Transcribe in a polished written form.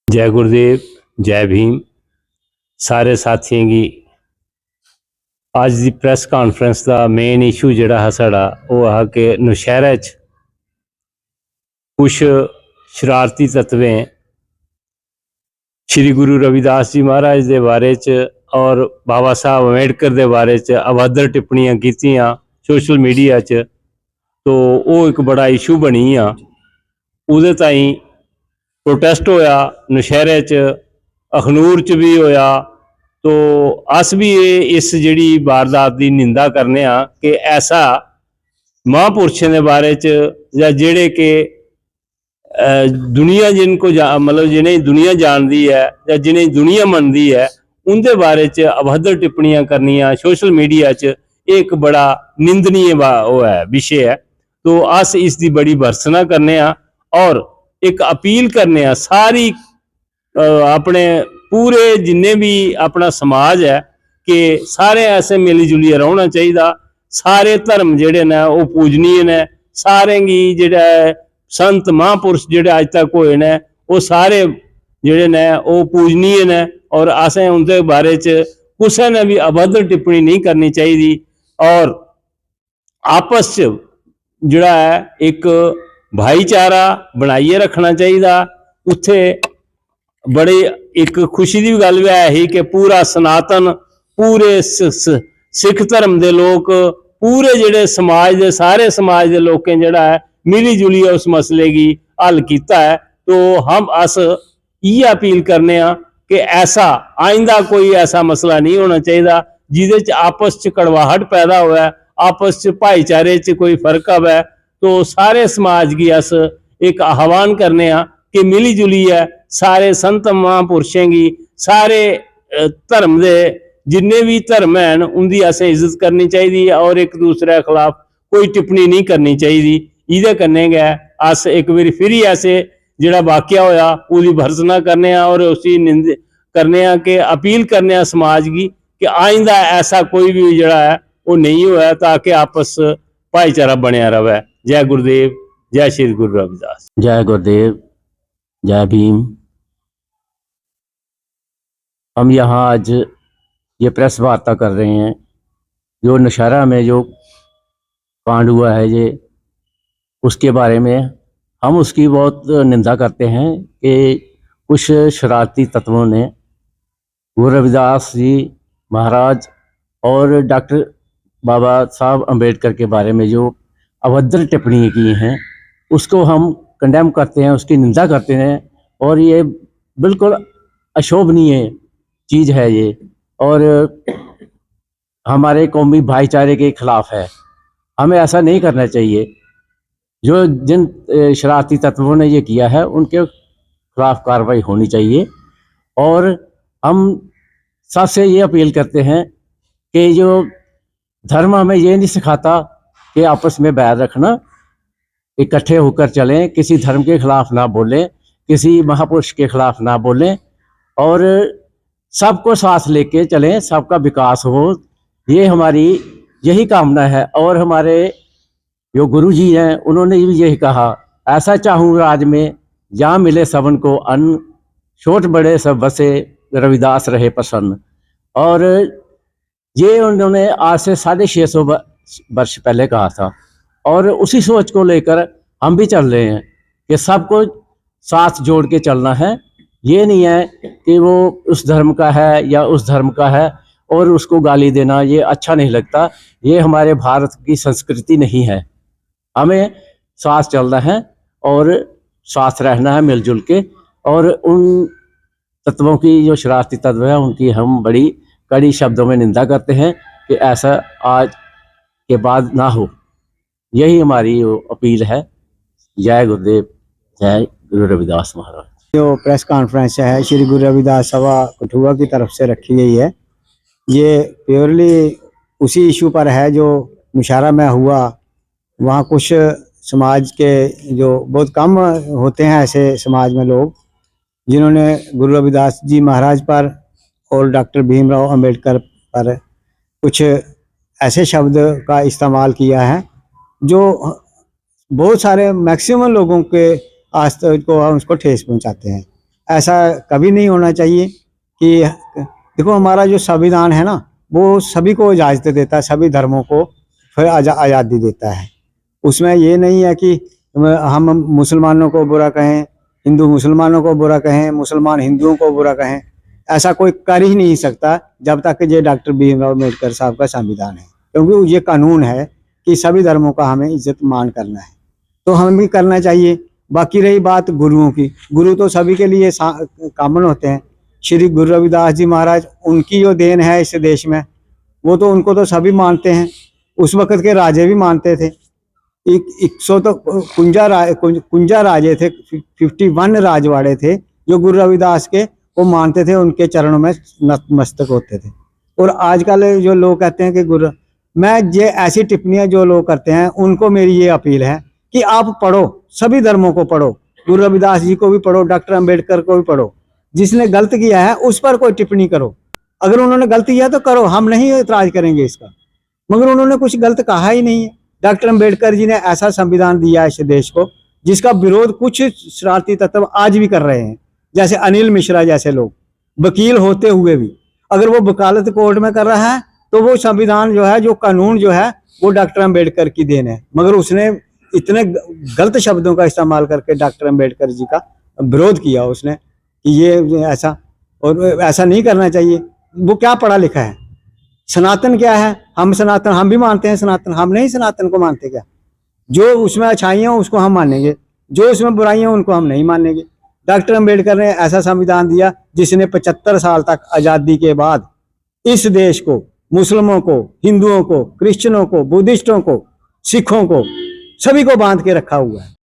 जय गुरुदेव, जय भीम। सारे साथियों की अज की प्रैस कॉन्फ्रेंस का मेन इशू जिहड़ा है साड़ा वो है कि नौशहरा च कुछ शरारती तत्वें श्री गुरु रविदास जी महाराज के बारे च और बाबा साहब अंबेडकर के बारे च अभद्र टिप्पणियां कीतियां सोशल मीडिया च, तो वो एक बड़ा इशू बनी आ। उहदे ताईं प्रोटेस्ट होया नौशहरे च, अखनूर च भी होया। तो अस भी इस जिहड़ी वारदात की निंदा करने आ कि ऐसा महापुरुषों के बारे च या जिहड़े कि दुनिया जिनको मतलब जिन्हें दुनिया जानती है या जिन्हें दुनिया मनती है उनके बारे च अभद्र टिप्पणियां करनियां सोशल मीडिया च एक बड़ा निंदनीय वो है विषय है। तो अस इसकी बड़ी भर्सना करने और एक अपील करने सारी अपने पूरे जिन्ने भी अपना समाज है कि सारे ऐसे मिली जुलिए रहना चाहिए। सारे धर्म जिहड़े ने वो पूजनीय ने, सारे की जिहड़ा संत महापुरुष जिहड़े अज तक होए ने वो सारे जिहड़े ने वो पूजनीय ने और असें उनके बारे च कुसै ने भी अभद्र टिप्पणी नहीं करनी चाहिए और आपस च जिहड़ा है एक भाईचारा बनाइए रखना चाहिए। उत्थे बड़ी एक खुशी की गल भी है कि पूरा सनातन पूरे सिख धर्म के लोग पूरे जिहड़े समाज के सारे समाज के लोगों जिहड़ा है मिली जुलिए उस मसले की हल किया है। तो हम अस ये अपील करने कि ऐसा आइंदा कोई ऐसा मसला नहीं होना चाहिए जिदे आपस च कड़वाहट पैदा हुआ है, आपस च भाईचारे च कोई फर्क आवे। तो सारे समाज की अस एक आह्वान करने कि मिली जुलिए सारे संत महापुरुषों की सारे धर्म के जिन्ने भी धर्म हैं उनकी असें इज्जत करनी चाहिए और एक दूसरे के खिलाफ कोई टिप्पणी नहीं करनी चाहिए। इहदे कन्नै गै अस एक बारी फिर ऐसे जिहड़ा वाकया होया उसकी भर्सना करने और उसकी निंद करने कि अपील करने समाज की कि आइंदा ऐसा कोई भी जिहड़ा है वो नहीं होया ताकि आपस भाईचारा बनिया रहे। जय गुरुदेव, जय श्री गुरु रविदास। जय गुरुदेव, जय भीम। हम यहाँ आज ये प्रेस वार्ता कर रहे हैं जो नौशहरा में जो कांड हुआ है ये उसके बारे में हम उसकी बहुत निंदा करते हैं कि कुछ शरारती तत्वों ने गुरु रविदास जी महाराज और डॉक्टर बाबा साहब अंबेडकर के बारे में जो अभद्र टिप्पणी की हैं उसको हम कंडेम करते हैं, उसकी निंदा करते हैं और ये बिल्कुल अशोभनीय चीज़ है ये और हमारे कौमी भाईचारे के खिलाफ है। हमें ऐसा नहीं करना चाहिए। जो जिन शरारती तत्वों ने ये किया है उनके खिलाफ कार्रवाई होनी चाहिए और हम सबसे ये अपील करते हैं कि जो धर्म हमें ये नहीं सिखाता कि आपस में बैर रखना, इकट्ठे होकर चलें, किसी धर्म के खिलाफ ना बोलें, किसी महापुरुष के खिलाफ ना बोलें और सबको साथ लेके चलें, सबका विकास हो। ये हमारी यही कामना है और हमारे जो गुरु जी हैं उन्होंने भी यही कहा, ऐसा चाहूँ राज में जहाँ मिले सबन को अन्न, छोट बड़े सब बसे रविदास रहे प्रसन्न। और ये उन्होंने आज से 650 वर्ष पहले कहा था और उसी सोच को लेकर हम भी चल रहे हैं कि सबको साथ जोड़ के चलना है। ये नहीं है कि वो उस धर्म का है या उस धर्म का है और उसको गाली देना ये अच्छा नहीं लगता। ये हमारे भारत की संस्कृति नहीं है। हमें साथ चलना है और साथ रहना है मिलजुल के और उन तत्वों की जो शरारती तत्व है उनकी हम बड़ी कड़ी शब्दों में निंदा करते हैं कि ऐसा आज के बाद ना हो। यही हमारी अपील है। जय गुरुदेव, जय गुरु रविदास महाराज। जो प्रेस कॉन्फ्रेंस है श्री गुरु रविदास सभा कठुआ की तरफ से रखी गई है, ये प्योरली उसी इशू पर है जो नौशहरा में हुआ। वहाँ कुछ समाज के जो बहुत कम होते हैं ऐसे समाज में लोग जिन्होंने गुरु रविदास जी महाराज पर और डॉक्टर भीमराव अंबेडकर पर कुछ ऐसे शब्द का इस्तेमाल किया है जो बहुत सारे मैक्सिमम लोगों के आस्था को उसको ठेस पहुंचाते हैं। ऐसा कभी नहीं होना चाहिए कि देखो हमारा जो संविधान है ना वो सभी को इजाज़त देता है, सभी धर्मों को फिर आज़ादी देता है। उसमें ये नहीं है कि हम मुसलमानों को बुरा कहें, हिंदू मुसलमानों को बुरा कहें, मुसलमान हिंदुओं को बुरा कहें, ऐसा कोई कर ही नहीं सकता जब तक ये डॉक्टर भीमराव अम्बेडकर साहब का संविधान है, क्योंकि ये कानून है कि सभी धर्मों का हमें इज्जत मान करना है, तो हमें भी करना चाहिए। बाकी रही बात गुरुओं की, गुरु तो सभी के लिए कॉमन होते हैं। श्री गुरु रविदास जी महाराज, उनकी जो देन है इस देश में, वो तो उनको तो सभी मानते हैं, उस वक़्त के राजे भी मानते थे। 100 तो कुंजा राजे थे, 51 राजवाड़े थे जो गुरु रविदास के वो मानते थे, उनके चरणों में नतमस्तक होते थे। और आजकल जो लोग कहते हैं कि मैं ये ऐसी टिप्पणियां जो लोग करते हैं उनको मेरी ये अपील है कि आप पढ़ो, सभी धर्मों को पढ़ो, गुरु रविदास जी को भी पढ़ो, डॉक्टर अम्बेडकर को भी पढ़ो। जिसने गलत किया है उस पर कोई टिप्पणी करो, अगर उन्होंने गलत किया तो करो, हम नहीं इतराज करेंगे इसका, मगर उन्होंने कुछ गलत कहा ही नहीं है। डॉक्टर अम्बेडकर जी ने ऐसा संविधान दिया इस देश को जिसका विरोध कुछ शरारती तत्व आज भी कर रहे हैं, जैसे अनिल मिश्रा जैसे लोग, वकील होते हुए भी अगर वो वकालत कोर्ट में कर रहा है तो वो संविधान जो है, जो कानून जो है वो डॉक्टर अम्बेडकर की देन है, मगर उसने इतने गलत शब्दों का इस्तेमाल करके डॉक्टर अम्बेडकर जी का विरोध किया उसने कि ये ऐसा, और ऐसा नहीं करना चाहिए। वो क्या पढ़ा लिखा है? सनातन क्या है? हम सनातन, हम भी मानते हैं सनातन, हम नहीं सनातन को मानते क्या? जो उसमें अच्छाइयाँ उसको हम मानेंगे, जो उसमें बुराइयाँ उनको हम नहीं मानेंगे। डॉक्टर अम्बेडकर ने ऐसा संविधान दिया जिसने 75 साल तक आज़ादी के बाद इस देश को, मुस्लिमों को, हिंदुओं को, क्रिश्चियनों को, बुद्धिस्टों को, सिखों को, सभी को बांध के रखा हुआ है।